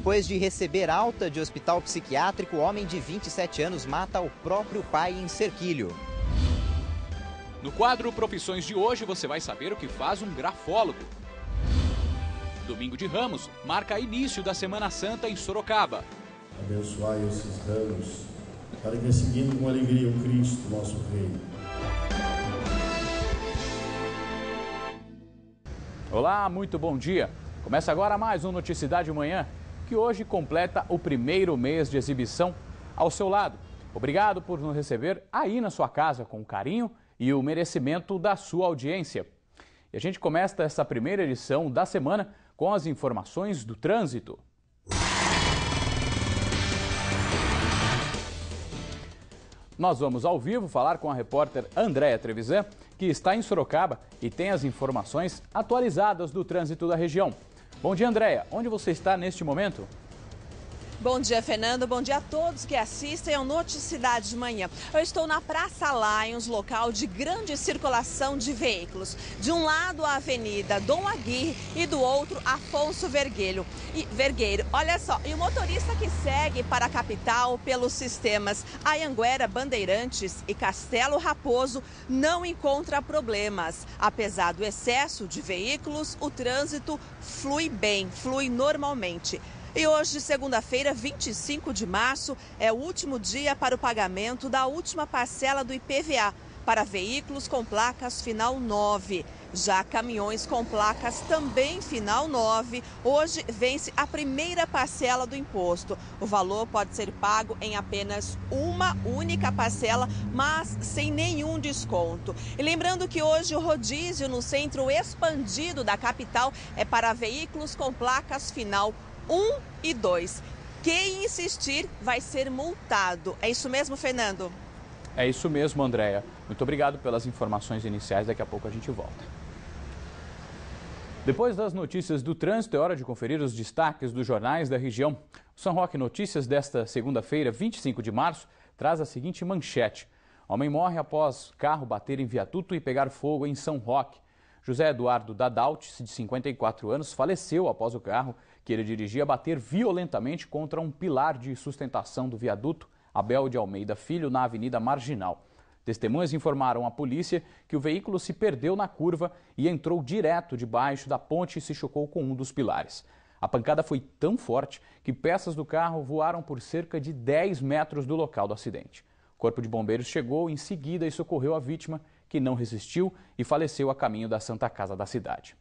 Depois de receber alta de hospital psiquiátrico, homem de 27 anos mata o próprio pai em Serquilho. No quadro Profissões de hoje, você vai saber o que faz um grafólogo. Domingo de Ramos marca início da Semana Santa em Sorocaba. Abençoai esses ramos, para que seguindo com alegria o Cristo, nosso Rei. Olá, muito bom dia. Começa agora mais um Noticiedade Manhã, que hoje completa o primeiro mês de exibição ao seu lado. Obrigado por nos receber aí na sua casa com carinho e o merecimento da sua audiência. E a gente começa essa primeira edição da semana com as informações do trânsito. Nós vamos ao vivo falar com a repórter Andréa Trevisan, que está em Sorocaba e tem as informações atualizadas do trânsito da região. Bom dia, Andréa. Onde você está neste momento? Bom dia, Fernando. Bom dia a todos que assistem ao Noticiedade de Manhã. Eu estou na Praça Lions, local de grande circulação de veículos. De um lado, a Avenida Dom Aguirre e do outro, Afonso Vergueiro. Olha só, e o motorista que segue para a capital pelos sistemas Anhanguera, Bandeirantes e Castelo Raposo não encontra problemas. Apesar do excesso de veículos, o trânsito flui bem, flui normalmente. E hoje, segunda-feira, 25 de março, é o último dia para o pagamento da última parcela do IPVA para veículos com placas final 9. Já caminhões com placas também final 9, hoje vence a primeira parcela do imposto. O valor pode ser pago em apenas uma única parcela, mas sem nenhum desconto. E lembrando que hoje o rodízio no centro expandido da capital é para veículos com placas final 1 e 2. Quem insistir vai ser multado. É isso mesmo, Fernando? É isso mesmo, Andréa. Muito obrigado pelas informações iniciais. Daqui a pouco a gente volta. Depois das notícias do trânsito, é hora de conferir os destaques dos jornais da região. O São Roque Notícias desta segunda-feira, 25 de março, traz a seguinte manchete. Homem morre após carro bater em viaduto e pegar fogo em São Roque. José Eduardo Dadalt, de 54 anos, faleceu após o carro que ele dirigia bater violentamente contra um pilar de sustentação do viaduto Abel de Almeida Filho, na Avenida Marginal. Testemunhas informaram à polícia que o veículo se perdeu na curva e entrou direto debaixo da ponte e se chocou com um dos pilares. A pancada foi tão forte que peças do carro voaram por cerca de 10 metros do local do acidente. O Corpo de Bombeiros chegou em seguida e socorreu a vítima, que não resistiu e faleceu a caminho da Santa Casa da cidade.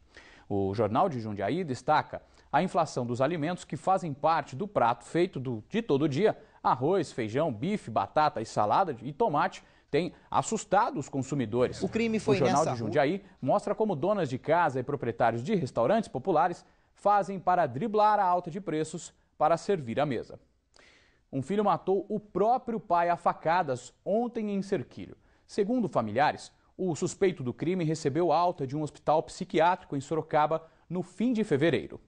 O Jornal de Jundiaí destaca a inflação dos alimentos que fazem parte do prato feito de todo dia. Arroz, feijão, bife, batata e salada e tomate tem assustado os consumidores. O crime foi nessa rua. O Jornal de Jundiaí mostra como donas de casa e proprietários de restaurantes populares fazem para driblar a alta de preços para servir à mesa. Um filho matou o próprio pai a facadas ontem em Serquilho. Segundo familiares, o suspeito do crime recebeu alta de um hospital psiquiátrico em Sorocaba no fim de fevereiro.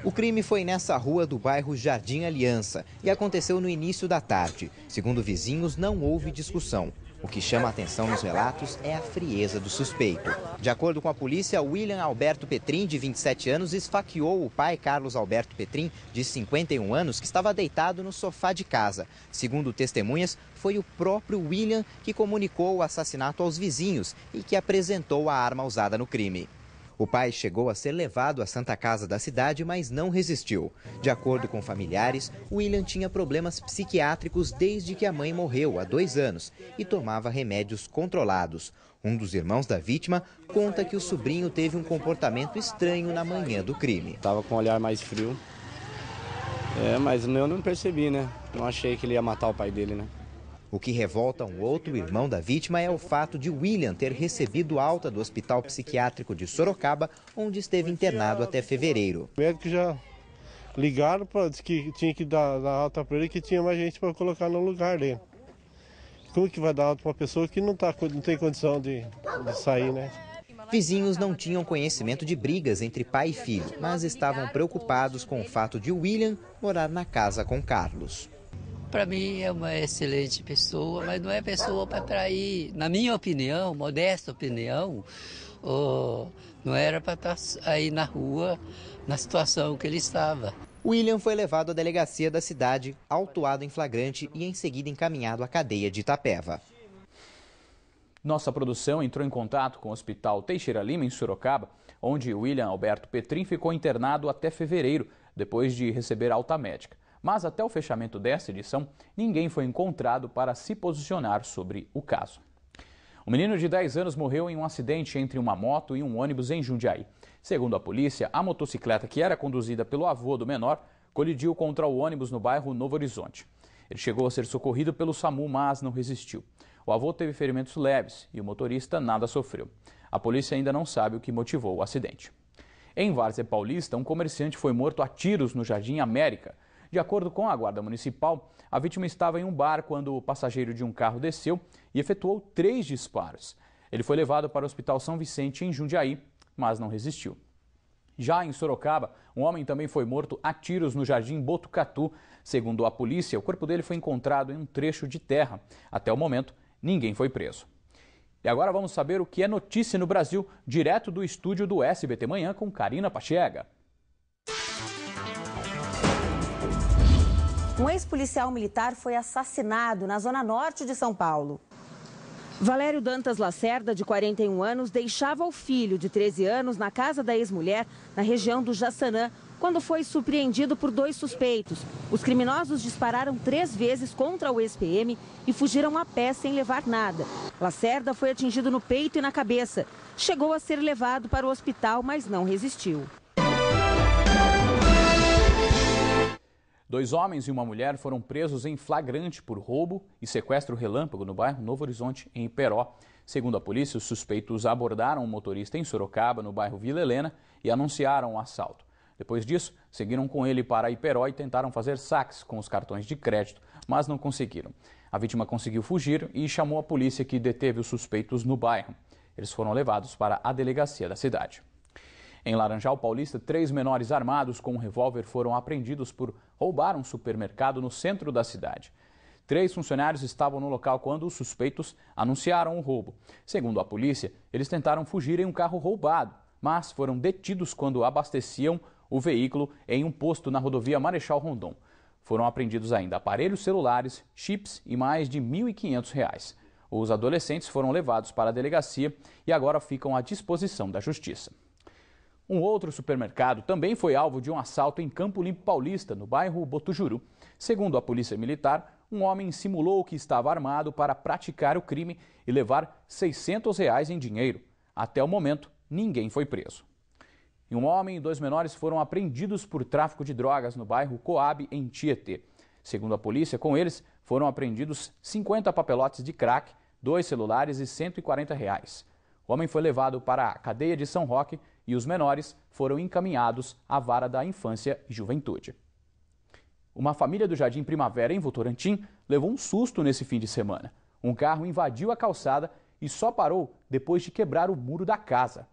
O crime foi nessa rua do bairro Jardim Aliança e aconteceu no início da tarde. Segundo vizinhos, não houve discussão. O que chama a atenção nos relatos é a frieza do suspeito. De acordo com a polícia, William Alberto Petrin, de 27 anos, esfaqueou o pai Carlos Alberto Petrin, de 51 anos, que estava deitado no sofá de casa. Segundo testemunhas, foi o próprio William que comunicou o assassinato aos vizinhos e que apresentou a arma usada no crime. O pai chegou a ser levado à Santa Casa da cidade, mas não resistiu. De acordo com familiares, William tinha problemas psiquiátricos desde que a mãe morreu há 2 anos e tomava remédios controlados. Um dos irmãos da vítima conta que o sobrinho teve um comportamento estranho na manhã do crime. Estava com um olhar mais frio, mas eu não percebi, né? Não achei que ele ia matar o pai dele, né? O que revolta um outro irmão da vítima é o fato de William ter recebido alta do Hospital Psiquiátrico de Sorocaba, onde esteve internado até fevereiro. Os médicos já ligaram para dizer que tinha que dar alta para ele, que tinha mais gente para colocar no lugar dele. Como que vai dar alta para uma pessoa que não tem condição de sair, né? Vizinhos não tinham conhecimento de brigas entre pai e filho, mas estavam preocupados com o fato de William morar na casa com Carlos. Para mim é uma excelente pessoa, mas não é pessoa para trair, na minha opinião, modesta opinião, não era para estar aí na rua na situação que ele estava. William foi levado à delegacia da cidade, autuado em flagrante e em seguida encaminhado à cadeia de Itapeva. Nossa produção entrou em contato com o Hospital Teixeira Lima, em Sorocaba, onde William Alberto Petrin ficou internado até fevereiro, depois de receber alta médica. Mas até o fechamento desta edição, ninguém foi encontrado para se posicionar sobre o caso. Um menino de 10 anos morreu em um acidente entre uma moto e um ônibus em Jundiaí. Segundo a polícia, a motocicleta que era conduzida pelo avô do menor colidiu contra o ônibus no bairro Novo Horizonte. Ele chegou a ser socorrido pelo SAMU, mas não resistiu. O avô teve ferimentos leves e o motorista nada sofreu. A polícia ainda não sabe o que motivou o acidente. Em Várzea Paulista, um comerciante foi morto a tiros no Jardim América. De acordo com a Guarda Municipal, a vítima estava em um bar quando o passageiro de um carro desceu e efetuou 3 disparos. Ele foi levado para o Hospital São Vicente, em Jundiaí, mas não resistiu. Já em Sorocaba, um homem também foi morto a tiros no Jardim Botucatu. Segundo a polícia, o corpo dele foi encontrado em um trecho de terra. Até o momento, ninguém foi preso. E agora vamos saber o que é notícia no Brasil, direto do estúdio do SBT Manhã com Karina Pachega. Um ex-policial militar foi assassinado na zona norte de São Paulo. Valério Dantas Lacerda, de 41 anos, deixava o filho de 13 anos na casa da ex-mulher, na região do Jaçanã, quando foi surpreendido por 2 suspeitos. Os criminosos dispararam 3 vezes contra o ex-PM e fugiram a pé sem levar nada. Lacerda foi atingido no peito e na cabeça. Chegou a ser levado para o hospital, mas não resistiu. 2 homens e uma mulher foram presos em flagrante por roubo e sequestro relâmpago no bairro Novo Horizonte, em Iperó. Segundo a polícia, os suspeitos abordaram um motorista em Sorocaba, no bairro Vila Helena, e anunciaram o assalto. Depois disso, seguiram com ele para Iperó e tentaram fazer saques com os cartões de crédito, mas não conseguiram. A vítima conseguiu fugir e chamou a polícia, que deteve os suspeitos no bairro. Eles foram levados para a delegacia da cidade. Em Laranjal Paulista, 3 menores armados com um revólver foram apreendidos por roubar um supermercado no centro da cidade. 3 funcionários estavam no local quando os suspeitos anunciaram o roubo. Segundo a polícia, eles tentaram fugir em um carro roubado, mas foram detidos quando abasteciam o veículo em um posto na rodovia Marechal Rondon. Foram apreendidos ainda aparelhos celulares, chips e mais de R$ 1.500. Os adolescentes foram levados para a delegacia e agora ficam à disposição da justiça. Um outro supermercado também foi alvo de um assalto em Campo Limpo Paulista, no bairro Botujuru. Segundo a polícia militar, um homem simulou que estava armado para praticar o crime e levar R$ 600 em dinheiro. Até o momento, ninguém foi preso. E um homem e 2 menores foram apreendidos por tráfico de drogas no bairro Coab, em Tietê. Segundo a polícia, com eles foram apreendidos 50 papelotes de crack, 2 celulares e R$ 140. O homem foi levado para a cadeia de São Roque e os menores foram encaminhados à vara da infância e juventude. Uma família do Jardim Primavera, em Votorantim, levou um susto nesse fim de semana. Um carro invadiu a calçada e só parou depois de quebrar o muro da casa.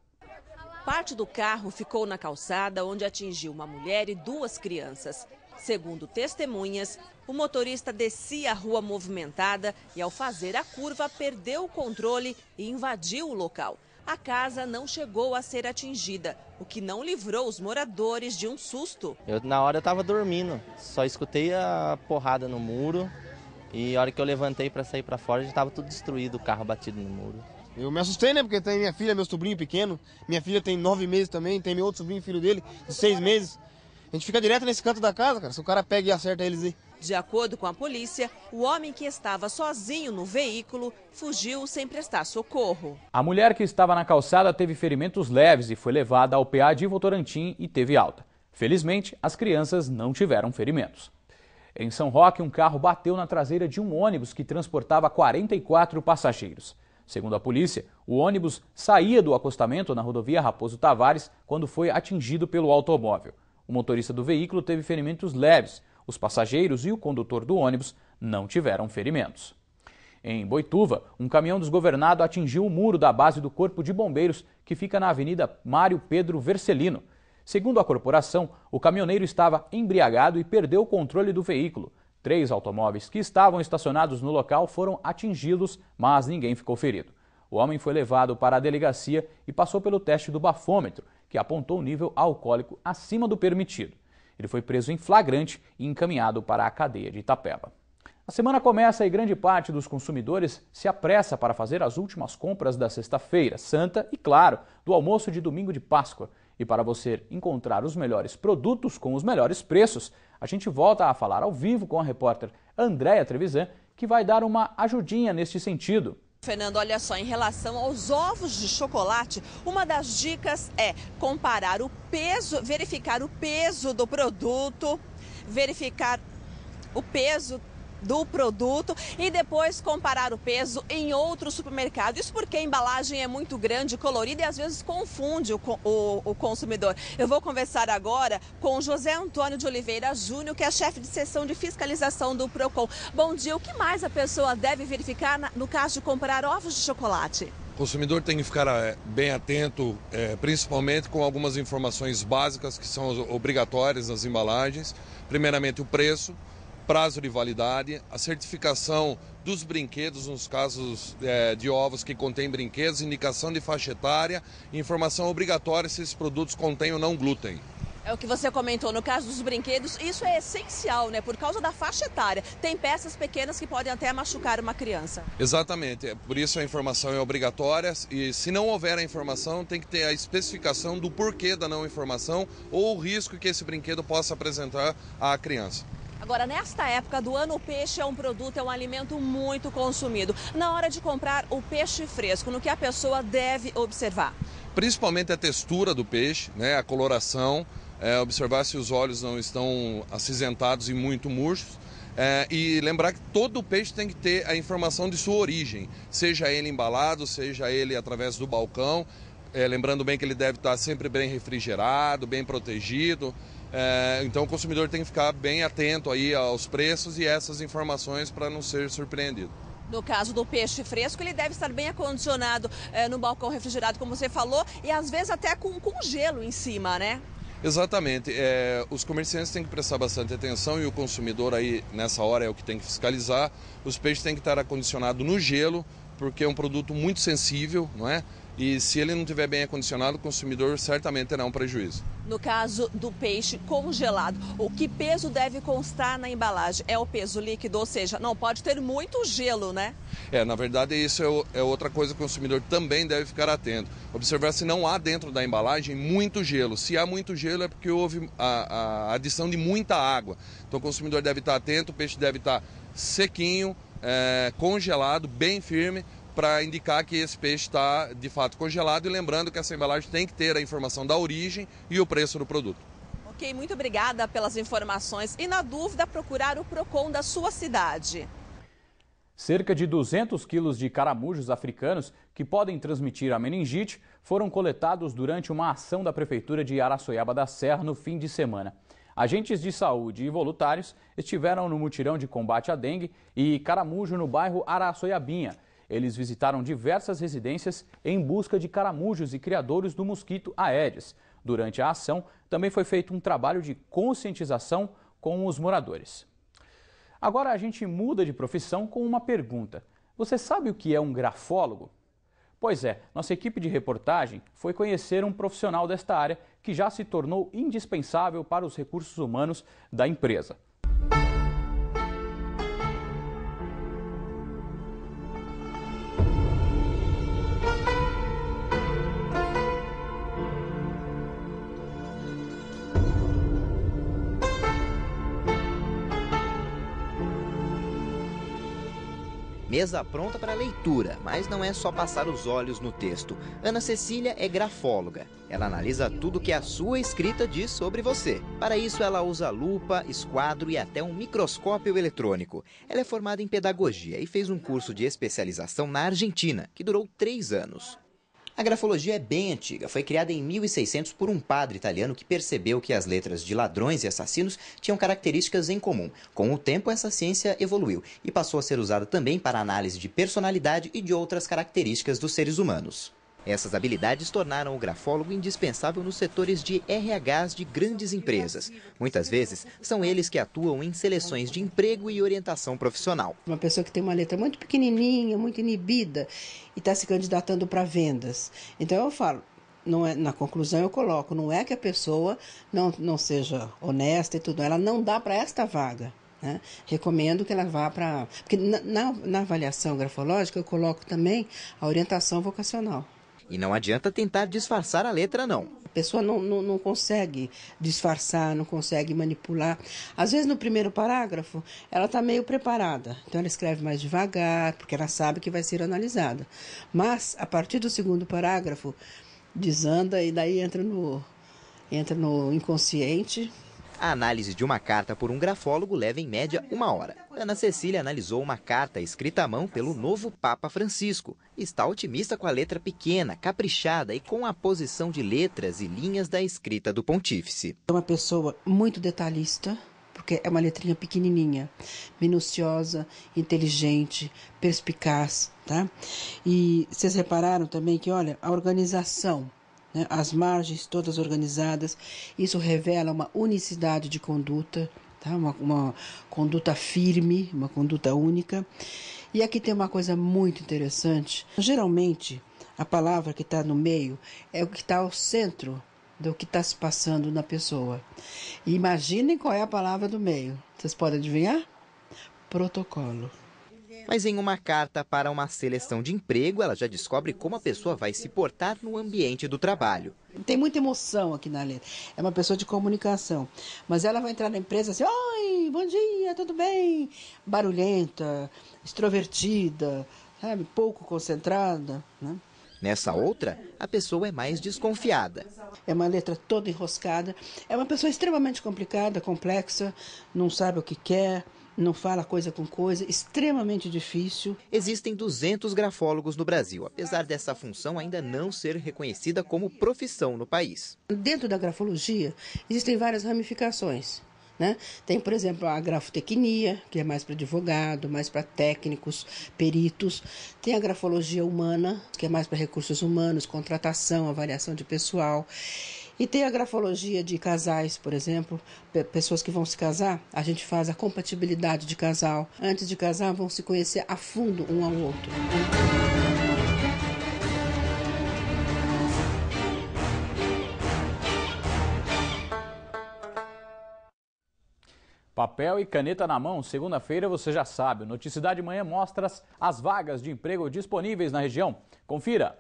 Parte do carro ficou na calçada, onde atingiu uma mulher e 2 crianças. Segundo testemunhas, o motorista descia a rua movimentada e, ao fazer a curva, perdeu o controle e invadiu o local. A casa não chegou a ser atingida, o que não livrou os moradores de um susto. Na hora eu estava dormindo, só escutei a porrada no muro e a hora que eu levantei para sair para fora já estava tudo destruído, o carro batido no muro. Eu me assustei, né? Porque tem minha filha, meu sobrinho pequeno, minha filha tem 9 meses também, tem meu outro sobrinho, filho dele, de 6 meses. A gente fica direto nesse canto da casa, cara, se o cara pega e acerta eles aí. De acordo com a polícia, o homem que estava sozinho no veículo fugiu sem prestar socorro. A mulher que estava na calçada teve ferimentos leves e foi levada ao PA de Votorantim e teve alta. Felizmente, as crianças não tiveram ferimentos. Em São Roque, um carro bateu na traseira de um ônibus que transportava 44 passageiros. Segundo a polícia, o ônibus saía do acostamento na rodovia Raposo Tavares quando foi atingido pelo automóvel. O motorista do veículo teve ferimentos leves. Os passageiros e o condutor do ônibus não tiveram ferimentos. Em Boituva, um caminhão desgovernado atingiu o muro da base do Corpo de Bombeiros, que fica na Avenida Mário Pedro Vercelino. Segundo a corporação, o caminhoneiro estava embriagado e perdeu o controle do veículo. 3 automóveis que estavam estacionados no local foram atingidos, mas ninguém ficou ferido. O homem foi levado para a delegacia e passou pelo teste do bafômetro, que apontou o nível alcoólico acima do permitido. Ele foi preso em flagrante e encaminhado para a cadeia de Itapeva. A semana começa e grande parte dos consumidores se apressa para fazer as últimas compras da sexta-feira santa e, claro, do almoço de domingo de Páscoa. E para você encontrar os melhores produtos com os melhores preços, a gente volta a falar ao vivo com a repórter Andréia Trevisan, que vai dar uma ajudinha neste sentido. Fernando, olha só, em relação aos ovos de chocolate, uma das dicas é comparar o peso, verificar o peso do produto, verificar o peso do produto e depois comparar o peso em outro supermercado. Isso porque a embalagem é muito grande, colorida e às vezes confunde o consumidor. Eu vou conversar agora com o José Antônio de Oliveira Júnior, que é chefe de seção de fiscalização do Procon. Bom dia, o que mais a pessoa deve verificar no caso de comprar ovos de chocolate? O consumidor tem que ficar bem atento, principalmente com algumas informações básicas que são obrigatórias nas embalagens. Primeiramente, o preço, prazo de validade, a certificação dos brinquedos, nos casos de ovos que contêm brinquedos, indicação de faixa etária, informação obrigatória se esses produtos contêm ou não glúten. É o que você comentou, no caso dos brinquedos, isso é essencial, né? Por causa da faixa etária. Tem peças pequenas que podem até machucar uma criança. Exatamente, por isso a informação é obrigatória e se não houver a informação, tem que ter a especificação do porquê da não informação ou o risco que esse brinquedo possa apresentar à criança. Agora, nesta época do ano, o peixe é um produto, é um alimento muito consumido. Na hora de comprar o peixe fresco, no que a pessoa deve observar? Principalmente a textura do peixe, né, a coloração, observar se os olhos não estão acinzentados e muito murchos. E lembrar que todo peixe tem que ter a informação de sua origem, seja ele embalado, seja ele através do balcão. Lembrando bem que ele deve estar sempre bem refrigerado, bem protegido. Então o consumidor tem que ficar bem atento aí aos preços e essas informações para não ser surpreendido. No caso do peixe fresco, ele deve estar bem acondicionado no balcão refrigerado, como você falou, e às vezes até com gelo em cima, né? Exatamente. Os comerciantes têm que prestar bastante atenção e o consumidor aí nessa hora é o que tem que fiscalizar. Os peixes têm que estar acondicionados no gelo, porque é um produto muito sensível, não é? E se ele não estiver bem acondicionado, o consumidor certamente terá um prejuízo. No caso do peixe congelado, o que peso deve constar na embalagem? É o peso líquido, ou seja, não pode ter muito gelo, né? Na verdade, isso é outra coisa que o consumidor também deve ficar atento. Observar se não há dentro da embalagem muito gelo. Se há muito gelo é porque houve a adição de muita água. Então o consumidor deve estar atento, o peixe deve estar sequinho, congelado, bem firme, para indicar que esse peixe está de fato congelado e lembrando que essa embalagem tem que ter a informação da origem e o preço do produto. Ok, muito obrigada pelas informações e na dúvida procurar o Procon da sua cidade. Cerca de 200 quilos de caramujos africanos que podem transmitir a meningite foram coletados durante uma ação da Prefeitura de Araçoiaba da Serra no fim de semana. Agentes de saúde e voluntários estiveram no mutirão de combate à dengue e caramujo no bairro Araçoiabinha. Eles visitaram diversas residências em busca de caramujos e criadouros do mosquito Aedes. Durante a ação, também foi feito um trabalho de conscientização com os moradores. Agora a gente muda de profissão com uma pergunta. Você sabe o que é um grafólogo? Pois é, nossa equipe de reportagem foi conhecer um profissional desta área que já se tornou indispensável para os recursos humanos da empresa. Mesa pronta para leitura, mas não é só passar os olhos no texto. Ana Cecília é grafóloga. Ela analisa tudo que a sua escrita diz sobre você. Para isso, ela usa lupa, esquadro e até um microscópio eletrônico. Ela é formada em pedagogia e fez um curso de especialização na Argentina, que durou 3 anos. A grafologia é bem antiga, foi criada em 1600 por um padre italiano que percebeu que as letras de ladrões e assassinos tinham características em comum. Com o tempo, essa ciência evoluiu e passou a ser usada também para análise de personalidade e de outras características dos seres humanos. Essas habilidades tornaram o grafólogo indispensável nos setores de RHs de grandes empresas. Muitas vezes, são eles que atuam em seleções de emprego e orientação profissional. Uma pessoa que tem uma letra muito pequenininha, muito inibida e está se candidatando para vendas. Então eu falo, não é, na conclusão eu coloco, não é que a pessoa não seja honesta e tudo, ela não dá para esta vaga. Né? Recomendo que ela vá para... Porque na avaliação grafológica eu coloco também a orientação vocacional. E não adianta tentar disfarçar a letra, não. A pessoa não consegue disfarçar, não consegue manipular. Às vezes, no primeiro parágrafo, ela está meio preparada. Então, ela escreve mais devagar, porque ela sabe que vai ser analisada. Mas, a partir do segundo parágrafo, desanda e daí entra no inconsciente. A análise de uma carta por um grafólogo leva em média 1 hora. Ana Cecília analisou uma carta escrita à mão pelo novo Papa Francisco. Está otimista com a letra pequena, caprichada e com a posição de letras e linhas da escrita do pontífice. É uma pessoa muito detalhista, porque é uma letrinha pequenininha, minuciosa, inteligente, perspicaz, tá? E vocês repararam também que, olha, a organização, né, as margens todas organizadas, isso revela uma unicidade de conduta, tá? Uma conduta firme, uma conduta única. E aqui tem uma coisa muito interessante. Geralmente, a palavra que está no meio é o que está ao centro do que está se passando na pessoa. E imaginem qual é a palavra do meio. Vocês podem adivinhar? Protocolo. Mas em uma carta para uma seleção de emprego, ela já descobre como a pessoa vai se portar no ambiente do trabalho. Tem muita emoção aqui na letra. É uma pessoa de comunicação. Mas ela vai entrar na empresa assim, oi, bom dia, tudo bem? Barulhenta, extrovertida, sabe? Pouco concentrada, né? Nessa outra, a pessoa é mais desconfiada. É uma letra toda enroscada. É uma pessoa extremamente complicada, complexa, não sabe o que quer. Não fala coisa com coisa, extremamente difícil. Existem 200 grafólogos no Brasil, apesar dessa função ainda não ser reconhecida como profissão no país. Dentro da grafologia, existem várias ramificações, né? Tem, por exemplo, a grafotecnia, que é mais para advogado, mais para técnicos, peritos. Tem a grafologia humana, que é mais para recursos humanos, contratação, avaliação de pessoal. E tem a grafologia de casais, por exemplo, pessoas que vão se casar, a gente faz a compatibilidade de casal. Antes de casar, vão se conhecer a fundo um ao outro. Papel e caneta na mão, segunda-feira você já sabe. O Noticidade Manhã mostra as vagas de emprego disponíveis na região. Confira!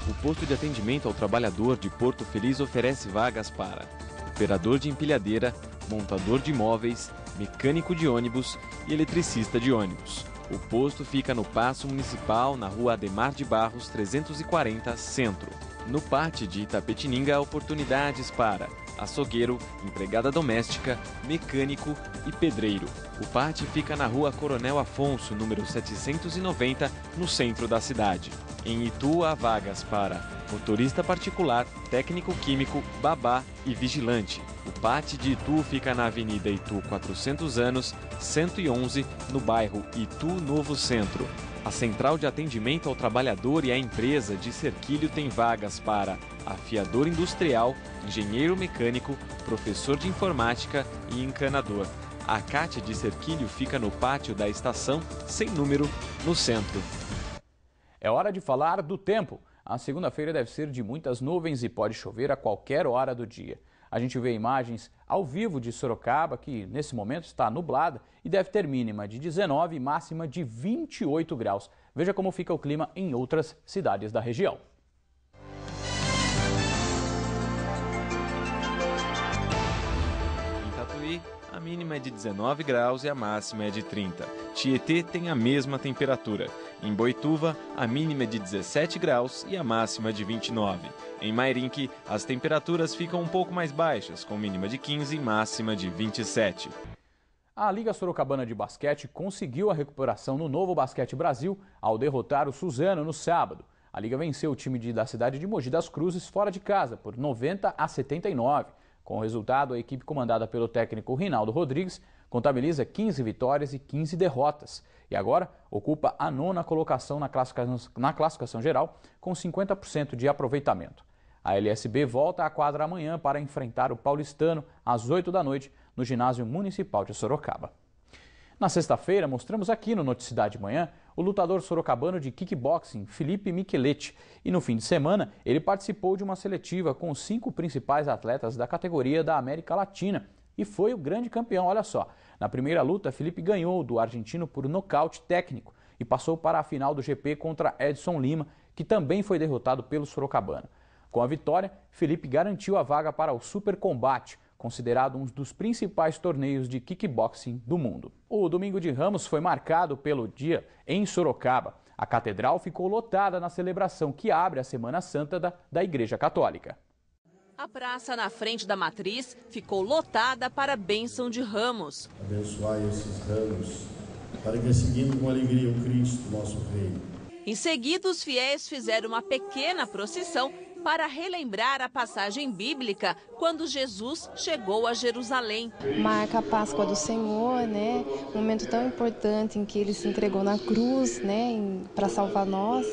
O posto de atendimento ao trabalhador de Porto Feliz oferece vagas para operador de empilhadeira, montador de móveis, mecânico de ônibus e eletricista de ônibus. O posto fica no Paço Municipal, na rua Ademar de Barros, 340, Centro. No Pátio de Itapetininga, oportunidades para açougueiro, empregada doméstica, mecânico e pedreiro. O pátio fica na rua Coronel Afonso, número 790, no centro da cidade. Em Itu, há vagas para motorista particular, técnico químico, babá e vigilante. O pátio de Itu fica na Avenida Itu 400 anos, 111, no bairro Itu Novo Centro. A Central de Atendimento ao Trabalhador e a empresa de Cerquilho tem vagas para afiador industrial, engenheiro mecânico, professor de informática e encanador. A Cátia de Cerquilho fica no pátio da estação, sem número, no centro. É hora de falar do tempo. A segunda-feira deve ser de muitas nuvens e pode chover a qualquer hora do dia. A gente vê imagens ao vivo de Sorocaba, que nesse momento está nublada e deve ter mínima de 19 e máxima de 28 graus. Veja como fica o clima em outras cidades da região. Em Tatuí, a mínima é de 19 graus e a máxima é de 30. Tietê tem a mesma temperatura. Em Boituva, a mínima é de 17 graus e a máxima de 29. Em Mairinque, as temperaturas ficam um pouco mais baixas, com mínima de 15 e máxima de 27. A Liga Sorocabana de Basquete conseguiu a recuperação no Novo Basquete Brasil ao derrotar o Suzano no sábado. A Liga venceu o time da cidade de Mogi das Cruzes fora de casa por 90-79. Com o resultado, a equipe comandada pelo técnico Rinaldo Rodrigues contabiliza 15 vitórias e 15 derrotas. E agora ocupa a 9ª colocação na classificação geral com 50% de aproveitamento. A LSB volta à quadra amanhã para enfrentar o Paulistano às 8 da noite no Ginásio Municipal de Sorocaba. Na sexta-feira, mostramos aqui no Noticidade Manhã o lutador sorocabano de kickboxing, Felipe Micheletti. E no fim de semana, ele participou de uma seletiva com os 5 principais atletas da categoria da América Latina e foi o grande campeão, olha só. Na primeira luta, Felipe ganhou do argentino por nocaute técnico e passou para a final do GP contra Edson Lima, que também foi derrotado pelo sorocabano. Com a vitória, Felipe garantiu a vaga para o Super Combate, considerado um dos principais torneios de kickboxing do mundo. O Domingo de Ramos foi marcado pelo dia em Sorocaba. A catedral ficou lotada na celebração que abre a Semana Santa da Igreja Católica. A praça na frente da matriz ficou lotada para a bênção de Ramos. Abençoai esses ramos, para que, seguindo com alegria o Cristo, nosso Rei. Em seguida, os fiéis fizeram uma pequena procissão para relembrar a passagem bíblica quando Jesus chegou a Jerusalém. Marca a Páscoa do Senhor, né? Um momento tão importante em que ele se entregou na cruz, né? Para salvar nós.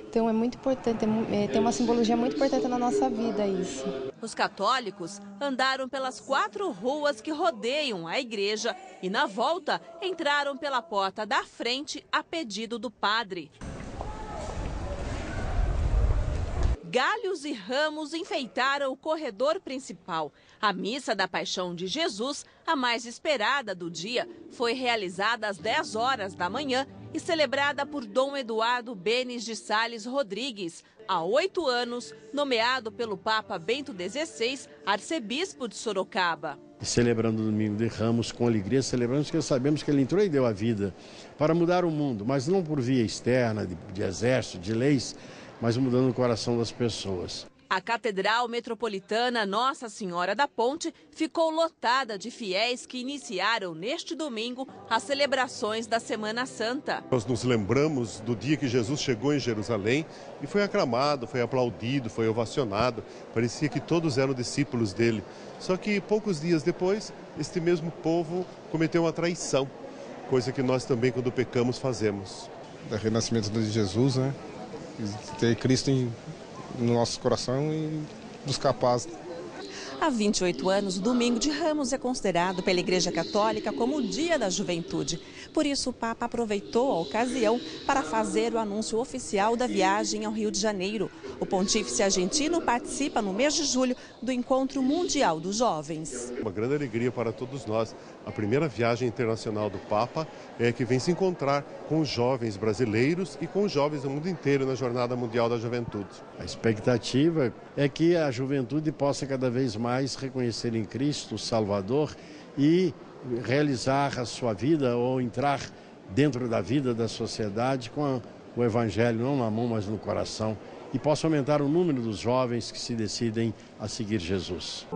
Então é muito importante, tem uma simbologia muito importante na nossa vida isso. Os católicos andaram pelas 4 ruas que rodeiam a igreja e na volta entraram pela porta da frente a pedido do padre. Galhos e ramos enfeitaram o corredor principal. A missa da Paixão de Jesus, a mais esperada do dia, foi realizada às 10 horas da manhã e celebrada por Dom Eduardo Benes de Sales Rodrigues, há 8 anos, nomeado pelo Papa Bento XVI, arcebispo de Sorocaba. Celebrando o Domingo de Ramos com alegria, celebramos que sabemos que ele entrou e deu a vida para mudar o mundo, mas não por via externa, de exército, de leis, mas mudando o coração das pessoas. A Catedral Metropolitana Nossa Senhora da Ponte ficou lotada de fiéis que iniciaram neste domingo as celebrações da Semana Santa. Nós nos lembramos do dia que Jesus chegou em Jerusalém e foi aclamado, foi aplaudido, foi ovacionado. Parecia que todos eram discípulos dele. Só que poucos dias depois, este mesmo povo cometeu uma traição, coisa que nós também, quando pecamos, fazemos. O renascimento de Jesus, né? Ter Cristo no nosso coração e buscar paz. Há 28 anos, o Domingo de Ramos é considerado pela Igreja Católica como o Dia da Juventude. Por isso, o Papa aproveitou a ocasião para fazer o anúncio oficial da viagem ao Rio de Janeiro. O pontífice argentino participa no mês de julho do Encontro Mundial dos Jovens. Uma grande alegria para todos nós. A primeira viagem internacional do Papa é que vem se encontrar com os jovens brasileiros e com os jovens do mundo inteiro na Jornada Mundial da Juventude. A expectativa é que a juventude possa cada vez mais reconhecer em Cristo o Salvador e realizar a sua vida ou entrar dentro da vida da sociedade com o Evangelho não na mão, mas no coração, e possa aumentar o número dos jovens que se decidem a seguir Jesus.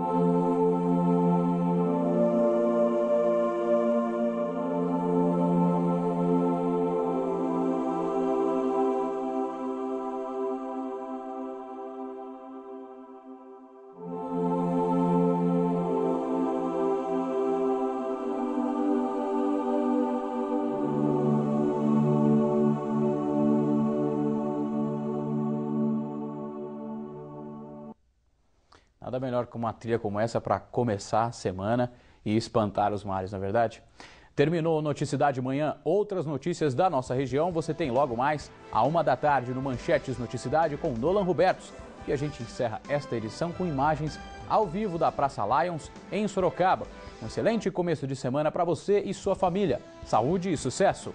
Nada melhor que uma trilha como essa para começar a semana e espantar os males, não é verdade? Terminou o Noticidade Manhã. Outras notícias da nossa região você tem logo mais à 13h no Manchetes Noticidade com Nolan Robertos. E a gente encerra esta edição com imagens ao vivo da Praça Lions em Sorocaba. Um excelente começo de semana para você e sua família. Saúde e sucesso!